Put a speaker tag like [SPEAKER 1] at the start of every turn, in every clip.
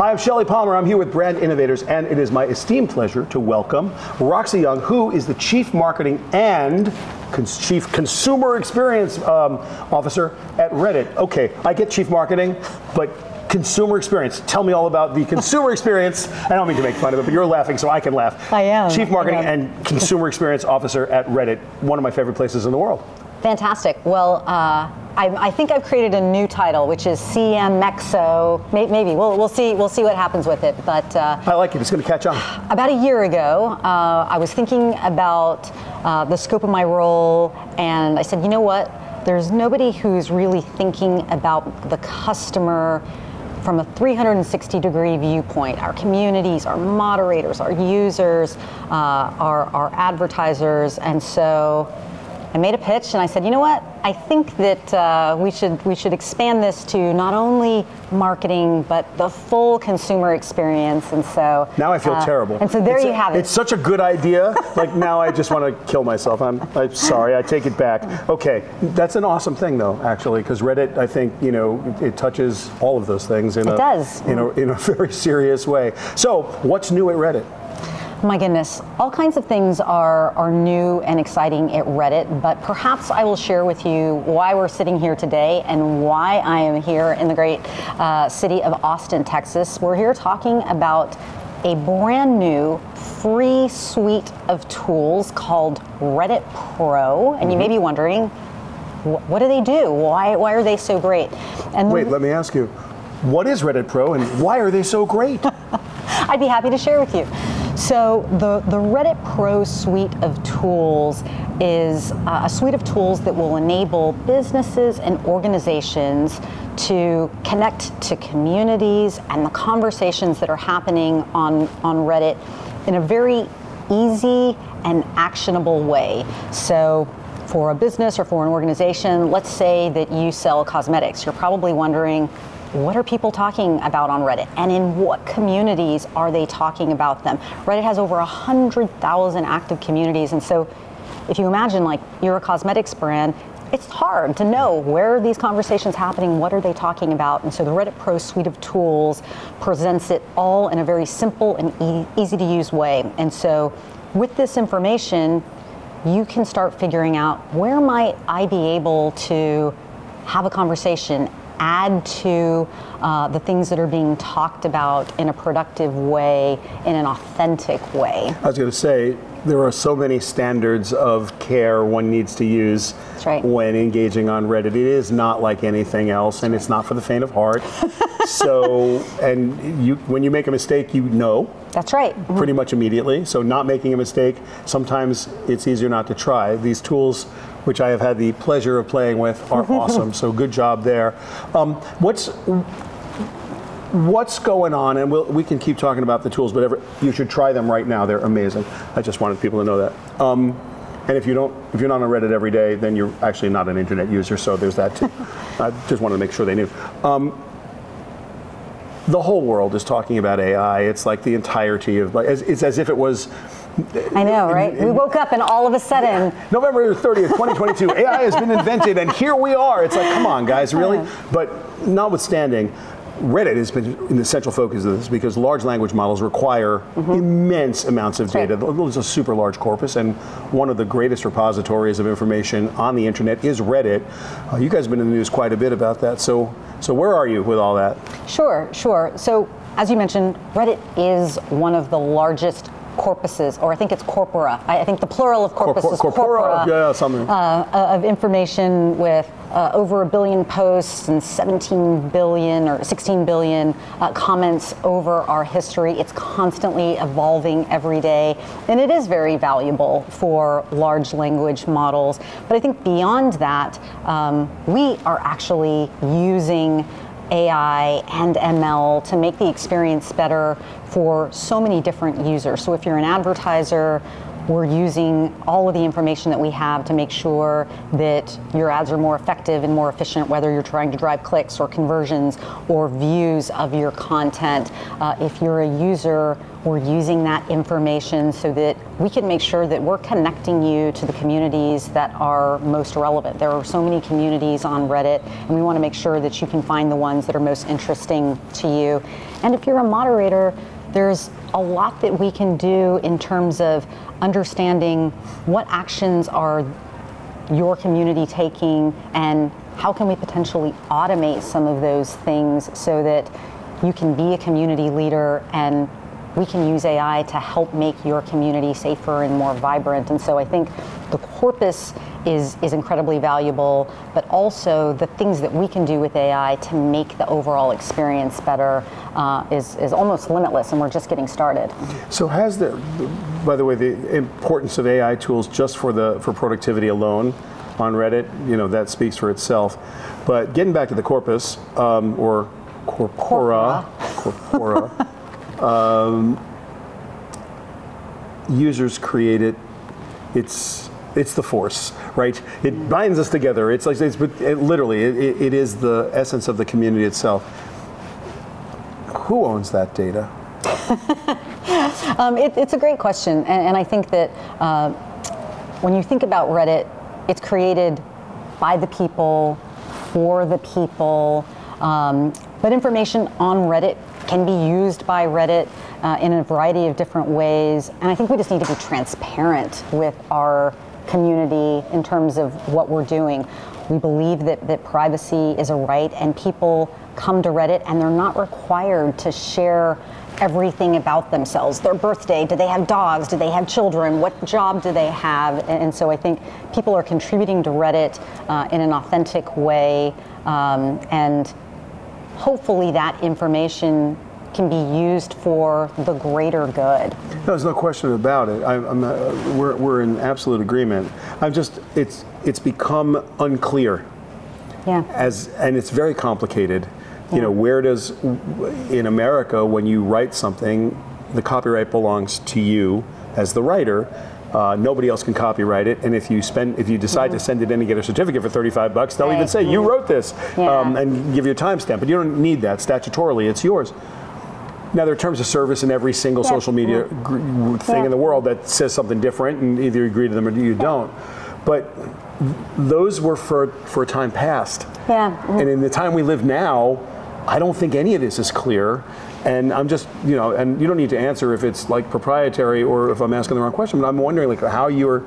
[SPEAKER 1] Hi, I'm Shelly Palmer. I'm here with Brand Innovators, and it is my esteemed pleasure to welcome Roxy Young, who is the Chief Marketing and Chief Consumer Experience Officer at Reddit. Okay, I get Chief Marketing, but consumer experience. Tell me all about the consumer experience. I don't mean to make fun of it, but you're laughing, so I can laugh.
[SPEAKER 2] I am.
[SPEAKER 1] Chief Marketing and Consumer Experience Officer at Reddit, one of my favorite places in the world.
[SPEAKER 2] Fantastic. Well, I think I've created a new title, which is CMXO. Maybe we'll see what happens with it. But
[SPEAKER 1] I like it. It's going to catch on.
[SPEAKER 2] About a year ago, I was thinking about the scope of my role, and I said, you know what? There's nobody who's really thinking about the customer from a 360-degree viewpoint. Our communities, our moderators, our users, our advertisers, and so I made a pitch and I said, you know what? I think that we should expand this to not only marketing but the full consumer experience. And so
[SPEAKER 1] now I feel terrible.
[SPEAKER 2] And so there you have it.
[SPEAKER 1] It's such a good idea. Like now I just want to kill myself. I'm sorry. I take it back. Okay, that's an awesome thing though, actually, because Reddit, I think, you know, it touches all of those things in a very serious way. So what's new at Reddit?
[SPEAKER 2] My goodness, all kinds of things are new and exciting at Reddit, but perhaps I will share with you why we're sitting here today and why I am here in the great city of Austin, Texas. We're here talking about a brand new free suite of tools called Reddit Pro, and you may be wondering, what do they do? Why are they so great? And
[SPEAKER 1] wait, let me ask you, what is Reddit Pro and why are they so great?
[SPEAKER 2] I'd be happy to share with you. So the Reddit Pro suite of tools is a suite of tools that will enable businesses and organizations to connect to communities and the conversations that are happening on Reddit in a very easy and actionable way. So for a business or for an organization, let's say that you sell cosmetics, you're probably wondering, what are people talking about on Reddit? And in what communities are they talking about them? Reddit has over 100,000 active communities. And so if you imagine like you're a cosmetics brand, it's hard to know where are these conversations happening, what are they talking about? And so the Reddit Pro suite of tools presents it all in a very simple and easy to use way. And so with this information, you can start figuring out where might I be able to have a conversation, add to the things that are being talked about in a productive way, in an authentic way.
[SPEAKER 1] I was going to say, there are so many standards of care one needs to use when engaging on Reddit. It is not like anything else, and it's not for the faint of heart. So, and when you make a mistake, you know.
[SPEAKER 2] That's right.
[SPEAKER 1] Pretty much immediately. So not making a mistake, sometimes it's easier not to try. These tools, which I have had the pleasure of playing with, are awesome. So good job there. What's going on? And we can keep talking about the tools, but you should try them right now. They're amazing. I just wanted people to know that. And if you're not on Reddit every day, then you're actually not an internet user. So there's that too. I just wanted to make sure they knew. The whole world is talking about AI. It's like the entirety of, it's as if it was.
[SPEAKER 2] I know, right? We woke up and all of a sudden.
[SPEAKER 1] November 30th, 2022, AI has been invented and here we are. It's like, come on guys, really? But notwithstanding, Reddit has been in the central focus of this because large language models require immense amounts of data. It's a super large corpus, and one of the greatest repositories of information on the internet is Reddit. You guys have been in the news quite a bit about that. So where are you with all that?
[SPEAKER 2] Sure. So as you mentioned, Reddit is one of the largest corpuses, or I think it's corpora. I think the plural of corpus is corpora.
[SPEAKER 1] Yeah, something.
[SPEAKER 2] Of information with over 1 billion posts and 17 billion or 16 billion comments over our history. It's constantly evolving every day, and it is very valuable for large language models. But I think beyond that, we are actually using AI and ML to make the experience better for so many different users. So if you're an advertiser we're using all of the information that we have to make sure that your ads are more effective and more efficient, whether you're trying to drive clicks or conversions or views of your content. If you're a user, we're using that information so that we can make sure that we're connecting you to the communities that are most relevant. There are so many communities on Reddit, and we want to make sure that you can find the ones that are most interesting to you. And if you're a moderator, there's a lot that we can do in terms of understanding what actions are your community taking and how can we potentially automate some of those things so that you can be a community leader and we can use AI to help make your community safer and more vibrant. And so I think the corpus is incredibly valuable, but also the things that we can do with AI to make the overall experience better is almost limitless, and we're just getting started.
[SPEAKER 1] So has there, by the way, the importance of AI tools just for productivity alone on Reddit, that speaks for itself. But getting back to the corpus, or corpora, users create it. It's the force, right? It binds us together. It is the essence of the community itself. Who owns that data?
[SPEAKER 2] It's a great question, and I think that when you think about Reddit, it's created by the people, for the people, but information on Reddit can be used by Reddit in a variety of different ways, and I think we just need to be transparent with our community in terms of what we're doing. We believe that privacy is a right, and people come to Reddit and they're not required to share everything about themselves. Their birthday, do they have dogs, do they have children, what job do they have? And so I think people are contributing to Reddit in an authentic way, and hopefully that information can be used for the greater good.
[SPEAKER 1] No, there's no question about it. We're in absolute agreement. It's become unclear.
[SPEAKER 2] Yeah.
[SPEAKER 1] And it's very complicated. Where does, in America, when you write something, the copyright belongs to you as the writer. Nobody else can copyright it, and if you decide to send it in and get a certificate for $35, they'll even say you wrote this, and give you a timestamp. But you don't need that statutorily; it's yours. Now, there are terms of service in every single social media thing in the world that says something different, and either you agree to them or you don't. But those were for a time past.
[SPEAKER 2] Yeah.
[SPEAKER 1] And in the time we live now, I don't think any of this is clear. And I'm just, and you don't need to answer if it's like proprietary or if I'm asking the wrong question, but I'm wondering like how you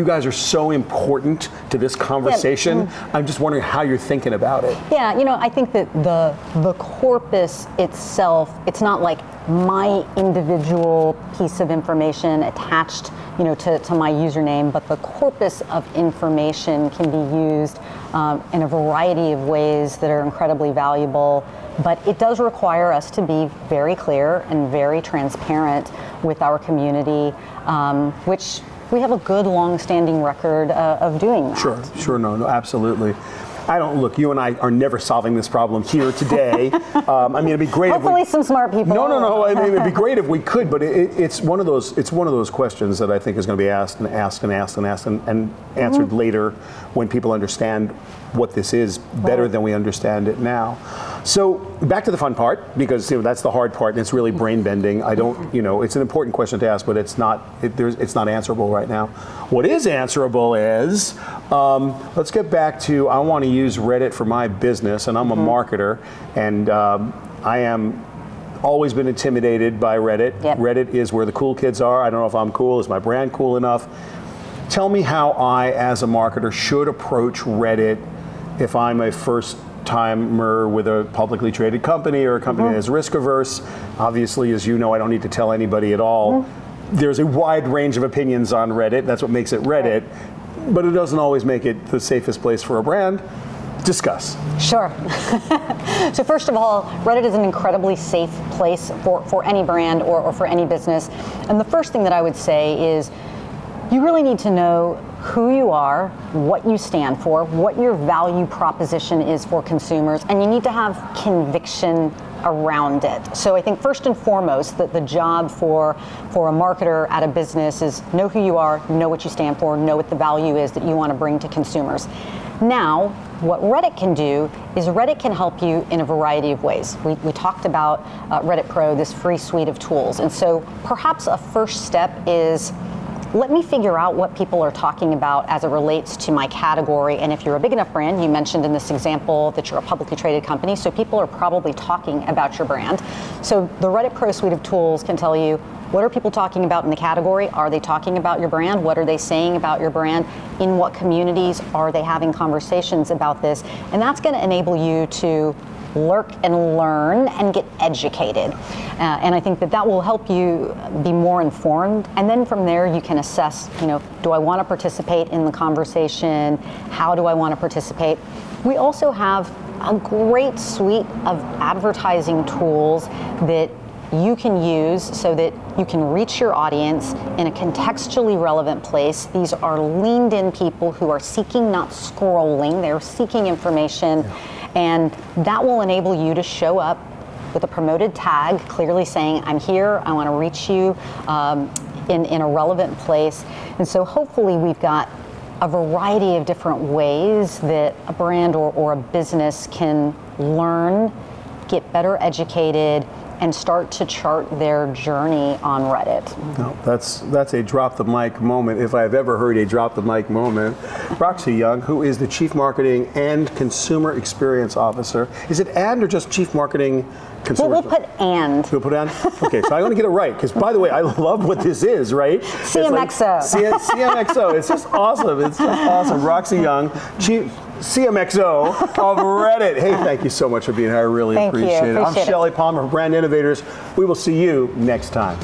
[SPEAKER 1] guys are so important to this conversation. Yeah. I'm just wondering how you're thinking about it.
[SPEAKER 2] Yeah, I think that the corpus itself, it's not like my individual piece of information attached, to my username, but the corpus of information can be used in a variety of ways that are incredibly valuable. But it does require us to be very clear and very transparent with our community, which we have a good long-standing record of doing that.
[SPEAKER 1] Sure, no, absolutely. You and I are never solving this problem here today. It'd be great
[SPEAKER 2] Hopefully some smart people.
[SPEAKER 1] No. It'd be great if we could, but it's one of those questions that I think is going to be asked and answered later when people understand what this is better than we understand it now. So back to the fun part, because that's the hard part, and it's really brain bending. It's an important question to ask, but it's not answerable right now. What is answerable is, let's get back to, I want to use Reddit for my business, and I'm a marketer, and I am always been intimidated by Reddit.
[SPEAKER 2] Yep.
[SPEAKER 1] Reddit is where the cool kids are. I don't know if I'm cool. Is my brand cool enough? Tell me how I, as a marketer, should approach Reddit if I'm a first-timer with a publicly traded company or a company that is risk-averse. Obviously, as you know, I don't need to tell anybody at all. There's a wide range of opinions on Reddit. That's what makes it Reddit. But it doesn't always make it the safest place for a brand. Discuss.
[SPEAKER 2] Sure. So first of all, Reddit is an incredibly safe place for any brand or for any business. And the first thing that I would say is you really need to know who you are, what you stand for, what your value proposition is for consumers, and you need to have conviction around it. So I think first and foremost that the job for a marketer at a business is know who you are, know what you stand for, know what the value is that you want to bring to consumers. Now, what Reddit can do is Reddit can help you in a variety of ways. We talked about Reddit Pro, this free suite of tools. And so perhaps a first step is let me figure out what people are talking about as it relates to my category. And if you're a big enough brand, you mentioned in this example that you're a publicly traded company, so people are probably talking about your brand. So the Reddit Pro suite of tools can tell you what are people talking about in the category? Are they talking about your brand? What are they saying about your brand? In what communities are they having conversations about this? And that's going to enable you to lurk and learn and get educated. And I think that will help you be more informed. And then from there, you can assess, do I want to participate in the conversation? How do I want to participate? We also have a great suite of advertising tools that you can use so that you can reach your audience in a contextually relevant place. These are leaned in people who are seeking, not scrolling, they're seeking information. And that will enable you to show up with a promoted tag, clearly saying, I'm here, I want to reach you in a relevant place. And so hopefully we've got a variety of different ways that a brand or a business can learn, get better educated, and start to chart their journey on Reddit.
[SPEAKER 1] No, that's a drop the mic moment, if I've ever heard a drop the mic moment. Roxy Young, who is the Chief Marketing and Consumer Experience Officer. Is it and or just Chief Marketing Consumer?
[SPEAKER 2] Well, we'll put and.
[SPEAKER 1] We'll put and? Okay, so I want to get it right, because by the way, I love what this is, right?
[SPEAKER 2] CMXO.
[SPEAKER 1] CMXO, it's just awesome. It's just awesome. Roxy Young, Chief CMXO of Reddit. Hey, thank you so much for being here. I really appreciate it. I'm Shelly Palmer of Brand Innovators. We will see you next time.